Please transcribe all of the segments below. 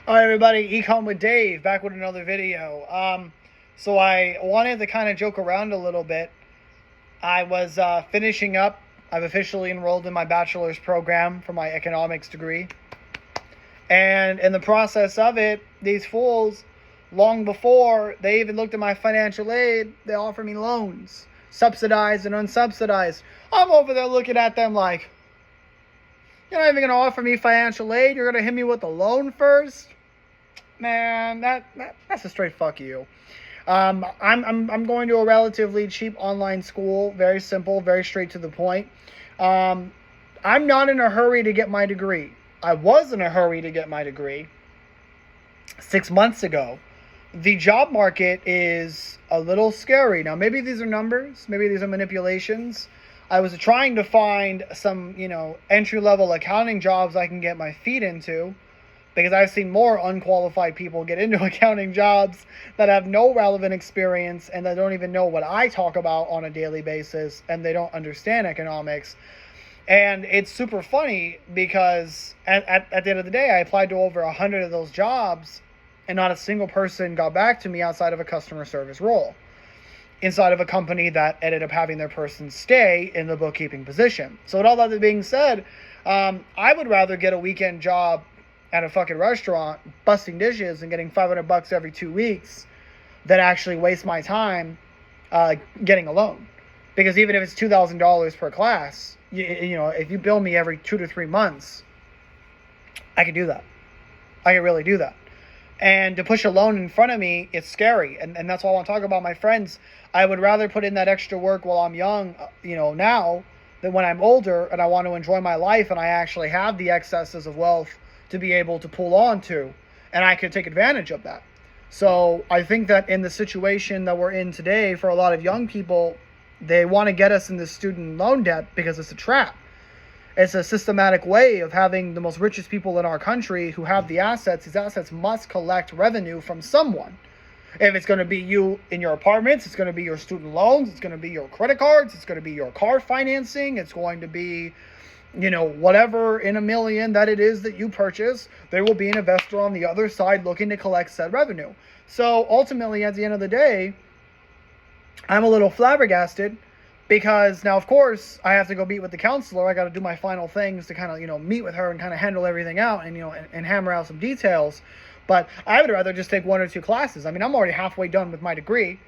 All right, everybody, Econ with Dave, back with another video. So I wanted to kind of joke around a little bit. I was finishing up. I've officially enrolled in my bachelor's program for my economics degree. And in the process of it, these fools, long before they even looked at my financial aid, they offered me loans, subsidized and unsubsidized. I'm over there looking at them like, you're not even going to offer me financial aid? You're going to hit me with a loan first? Man, that's a straight fuck you. I'm going to a relatively cheap online school, very simple, very straight to the point. I'm not in a hurry to get my degree. I was in a hurry to get my degree 6 months ago. The job market is a little scary. Now, maybe these are numbers, maybe these are manipulations. I was trying to find some, entry-level accounting jobs I can get my feet into, because I've seen more unqualified people get into accounting jobs that have no relevant experience and that don't even know what I talk about on a daily basis, and they don't understand economics. And it's super funny because at the end of the day, I applied to over 100 of those jobs, and not a single person got back to me outside of a customer service role inside of a company that ended up having their person stay in the bookkeeping position. So with all that being said, I would rather get a weekend job at a fucking restaurant busting dishes and getting $500 every 2 weeks than actually waste my time getting a loan. Because even if it's $2,000 per class, if you bill me every 2 to 3 months, I can do that. I can really do that. And to push a loan in front of me, it's scary. And that's why I want to talk about my friends. I would rather put in that extra work while I'm young, now, than when I'm older and I want to enjoy my life and I actually have the excesses of wealth to be able to pull on to, and I could take advantage of that. So I think that in the situation that we're in today, for a lot of young people, they want to get us in this student loan debt because it's a trap. It's a systematic way of having the most richest people in our country who have the assets. These assets must collect revenue from someone. If it's going to be you in your apartments, it's going to be your student loans, it's going to be your credit cards, it's going to be your car financing, it's going to be, whatever in a million that it is that you purchase. There will be an investor on the other side looking to collect said revenue. So ultimately, at the end of the day, I'm a little flabbergasted because now, of course, I have to go meet with the counselor. I got to do my final things to kind of, meet with her and kind of handle everything out and, and hammer out some details. But I would rather just take 1 or 2 classes. I mean, I'm already halfway done with my degree,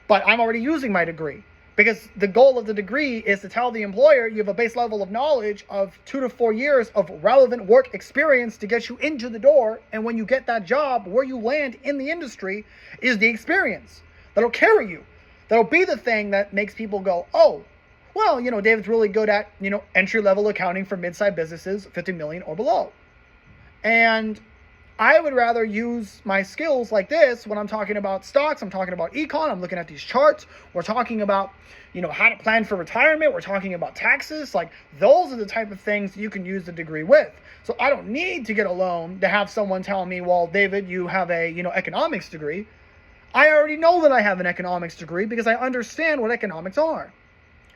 but I'm already using my degree. Because the goal of the degree is to tell the employer you have a base level of knowledge of 2 to 4 years of relevant work experience to get you into the door. And when you get that job, where you land in the industry is the experience that'll carry you. That'll be the thing that makes people go, oh, well, David's really good at, entry-level accounting for mid-sized businesses, 50 million or below. And I would rather use my skills like this when I'm talking about stocks, I'm talking about econ, I'm looking at these charts, we're talking about, how to plan for retirement, we're talking about taxes. Like, those are the type of things you can use the degree with. So I don't need to get a loan to have someone tell me, well, David, you have a, economics degree. I already know that I have an economics degree because I understand what economics are.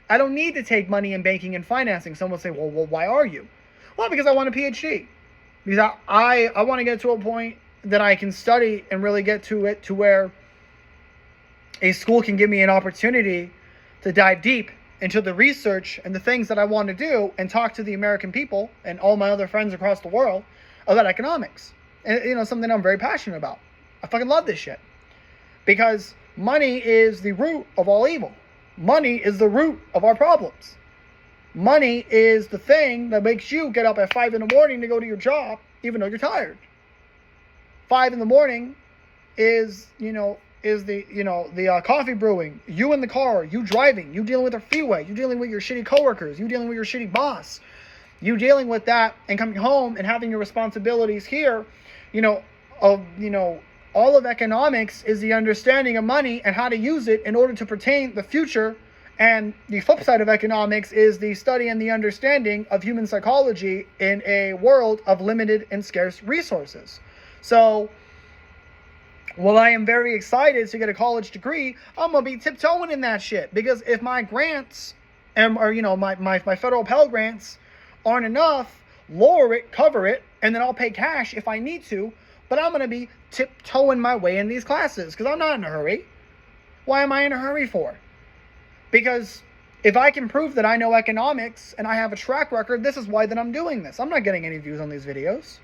I don't need to take money in banking and financing. Someone will say, well, why are you? Well, because I want a PhD. Because I want to get to a point that I can study and really get to it to where a school can give me an opportunity to dive deep into the research and the things that I want to do and talk to the American people and all my other friends across the world about economics. And, something I'm very passionate about. I fucking love this shit. Because money is the root of all evil. Money is the root of our problems. Money is the thing that makes you get up at 5 in the morning to go to your job, even though you're tired. 5 in the morning is the coffee brewing, you in the car, you driving, you dealing with a freeway, you dealing with your shitty coworkers, you dealing with your shitty boss, you dealing with that and coming home and having your responsibilities here, all of economics is the understanding of money and how to use it in order to pertain the future. And the flip side of economics is the study and the understanding of human psychology in a world of limited and scarce resources. So, while I am very excited to get a college degree, I'm going to be tiptoeing in that shit. Because if my grants, my federal Pell Grants aren't enough, lower it, cover it, and then I'll pay cash if I need to. but I'm going to be tiptoeing my way in these classes because I'm not in a hurry. Why am I in a hurry for? Because if I can prove that I know economics and I have a track record, this is why that I'm doing this. I'm not getting any views on these videos.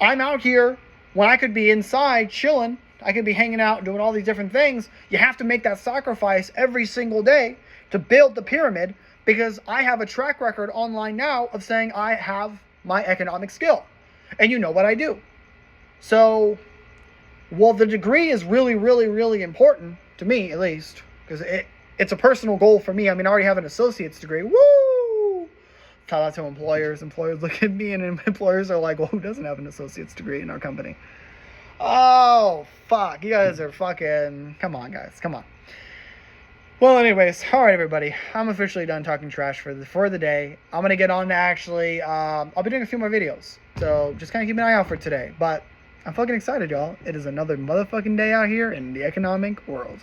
I'm out here when I could be inside chilling. I could be hanging out and doing all these different things. You have to make that sacrifice every single day to build the pyramid, because I have a track record online now of saying I have my economic skill. And you know what I do. So, well, the degree is really, really, really important to me, at least, because it's a personal goal for me. I mean, I already have an associate's degree. Woo! Tell that to employers. Employers look at me, and employers are like, well, who doesn't have an associate's degree in our company? Oh, fuck. You guys are fucking... Come on, guys. Come on. Well, anyways, all right, everybody. I'm officially done talking trash for the day. I'm going to get on to actually... I'll be doing a few more videos. So, just kind of keep an eye out for today. But I'm fucking excited, y'all. It is another motherfucking day out here in the economic world.